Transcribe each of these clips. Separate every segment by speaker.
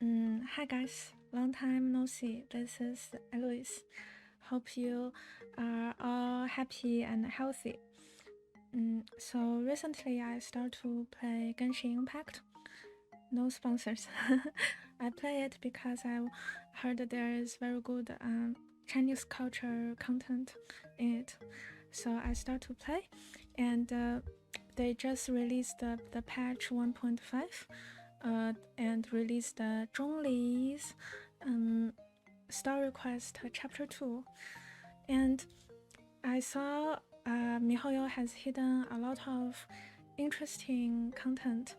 Speaker 1: Hi guys, long time no see. This is Eloise. Hope you are all happy and healthy. So recently I start to play Genshin Impact. No sponsors. I play it because I heard that there is very good Chinese culture content in it. So I start to play, and they just released the patch 1.5. And released the Zhongli's story quest chapter 2. And I saw miHoYo has hidden a lot of interesting content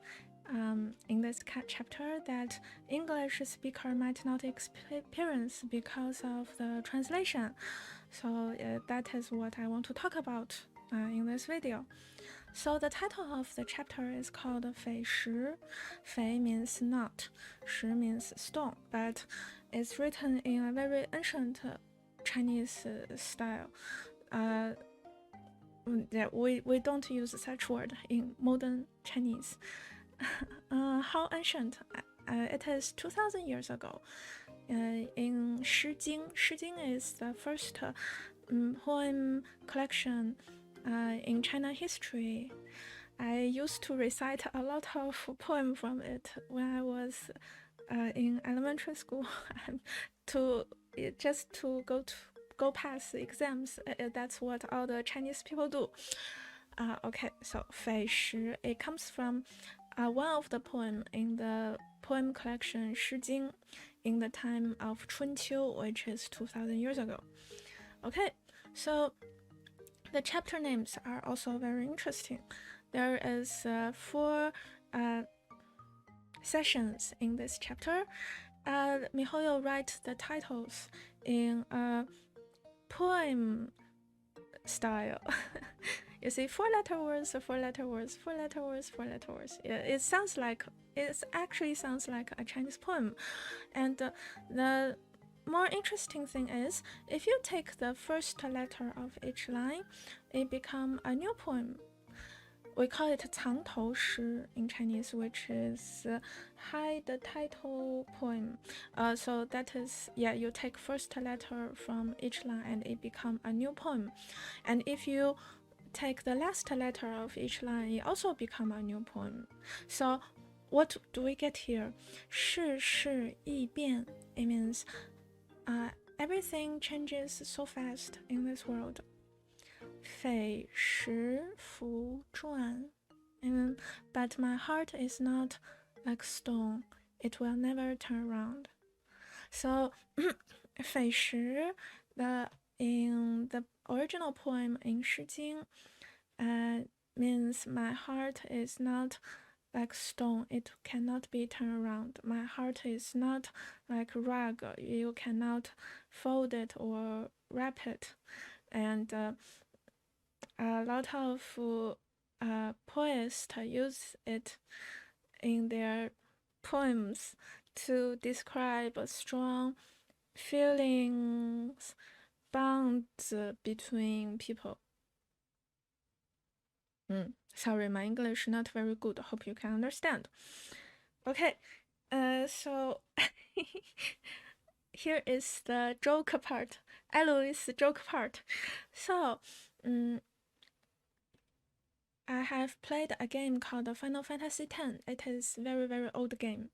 Speaker 1: in this chapter that English speaker might not experience because of the translation. So that is what I want to talk about in this video. So the title of the chapter is called Fei Shi. Fei means not, Shi means stone, but it's written in a very ancient Chinese style. Yeah, we don't use such word in modern Chinese. How ancient? It is 2,000 years ago. In Shi Jing is the first poem collection in China history. I used to recite a lot of poems from it when I was in elementary school to go pass exams. That's what all the Chinese people do. Okay, so Fei Shi, it comes from one of the poem in the poem collection Shi Jing in the time of Chunqiu, which is 2,000 years ago. Okay, so the chapter names are also very interesting. There is 4 sessions in this chapter. miHoYo writes the titles in a poem style. You see, 4-letter words, 4-letter words, 4-letter words, 4-letter words. It actually sounds like a Chinese poem. And the more interesting thing is, if you take the first letter of each line, it becomes a new poem. We call it 藏头诗 in Chinese, which is hide the title poem. So that is, you take first letter from each line and it becomes a new poem. And if you take the last letter of each line, it also becomes a new poem. So what do we get here? 世事易变. It means everything changes so fast in this world. 费时服转. But my heart is not like stone. It will never turn around. So 费时, in the original poem in Shi Jing, means my heart is not like stone. It cannot be turned around. My heart is not like rug. You cannot fold it or wrap it. And a lot of poets use it in their poems to describe strong feelings, bonds between people. Sorry, my English not very good. Hope you can understand. Okay, so here is the joke part, Eloise joke part. So, I have played a game called Final Fantasy X. It is very, very old game.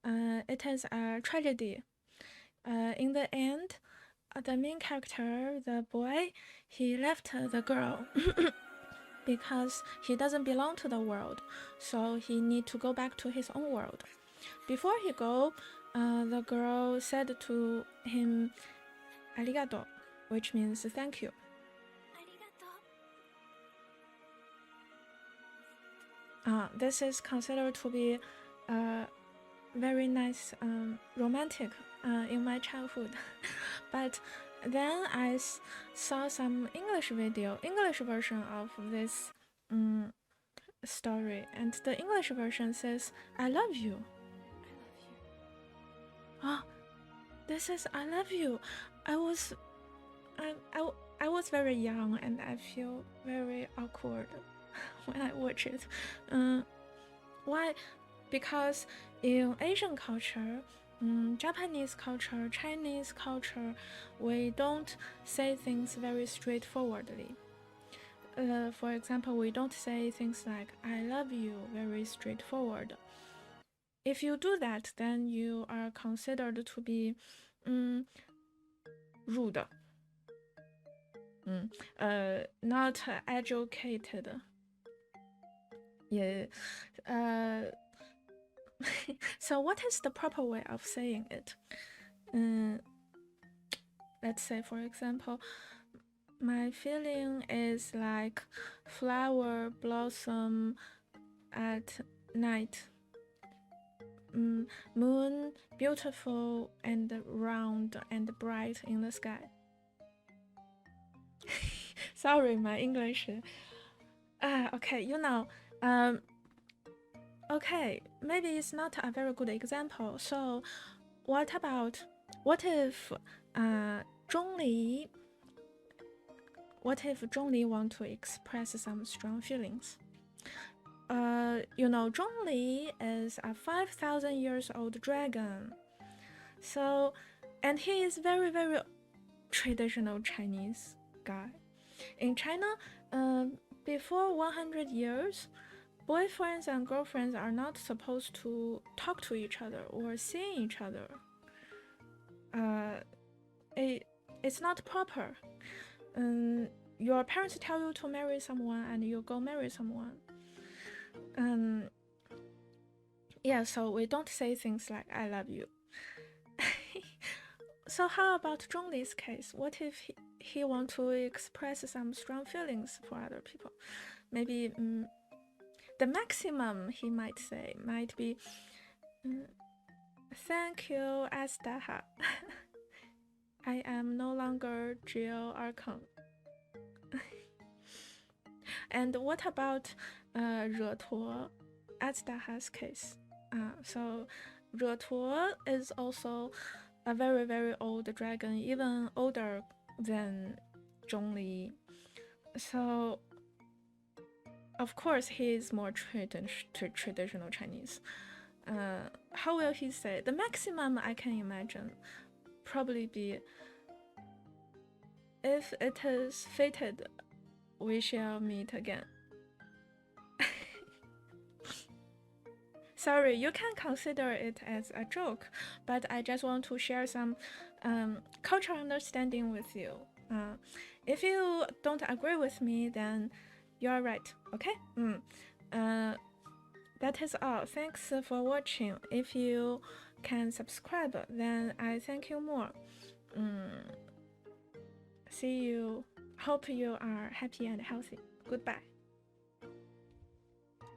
Speaker 1: It is a tragedy. In the end, the main character, the boy, he left the girl because he doesn't belong to the world, so he need to go back to his own world. Before he go, the girl said to him, "Arigato," which means thank you. This is considered to be very nice, romantic in my childhood. But then I saw some English version of this story, and the English version says, "I love you." This is "I love you." I was very young and I feel very awkward when I watch it. Why because in Asian culture, Japanese culture, Chinese culture, we don't say things very straightforwardly. For example, we don't say things like "I love you" very straightforward. If you do that, then you are considered to be rude, not educated. Yeah. So what is the proper way of saying it? Let's say, for example, my feeling is like flower blossom at night. Moon beautiful and round and bright in the sky. Sorry, my English. Okay, okay, maybe it's not a very good example. So, what if Zhongli? What if Zhongli want to express some strong feelings? Zhongli is a 5,000 years old dragon. So, and he is very, very traditional Chinese guy. In China, before 100 years, boyfriends and girlfriends are not supposed to talk to each other or see each other. It's not proper. Your parents tell you to marry someone and you go marry someone. Yeah, so we don't say things like "I love you." So how about Zhongli's case? What if he want to express some strong feelings for other people? Maybe the maximum he might say might be "Thank you, Astaha. I am no longer Jill Archon." And what about Retuo, Astaha's case? So Retuo is also a very, very old dragon, even older than Zhongli. So, of course, he is more traditional Chinese. How will he say? The maximum I can imagine probably be, "If it is fated, we shall meet again." Sorry, you can consider it as a joke, but I just want to share some cultural understanding with you. If you don't agree with me, then you're right, okay? That is all. Thanks for watching. If you can subscribe, then I thank you more. See you. Hope you are happy and healthy. Goodbye.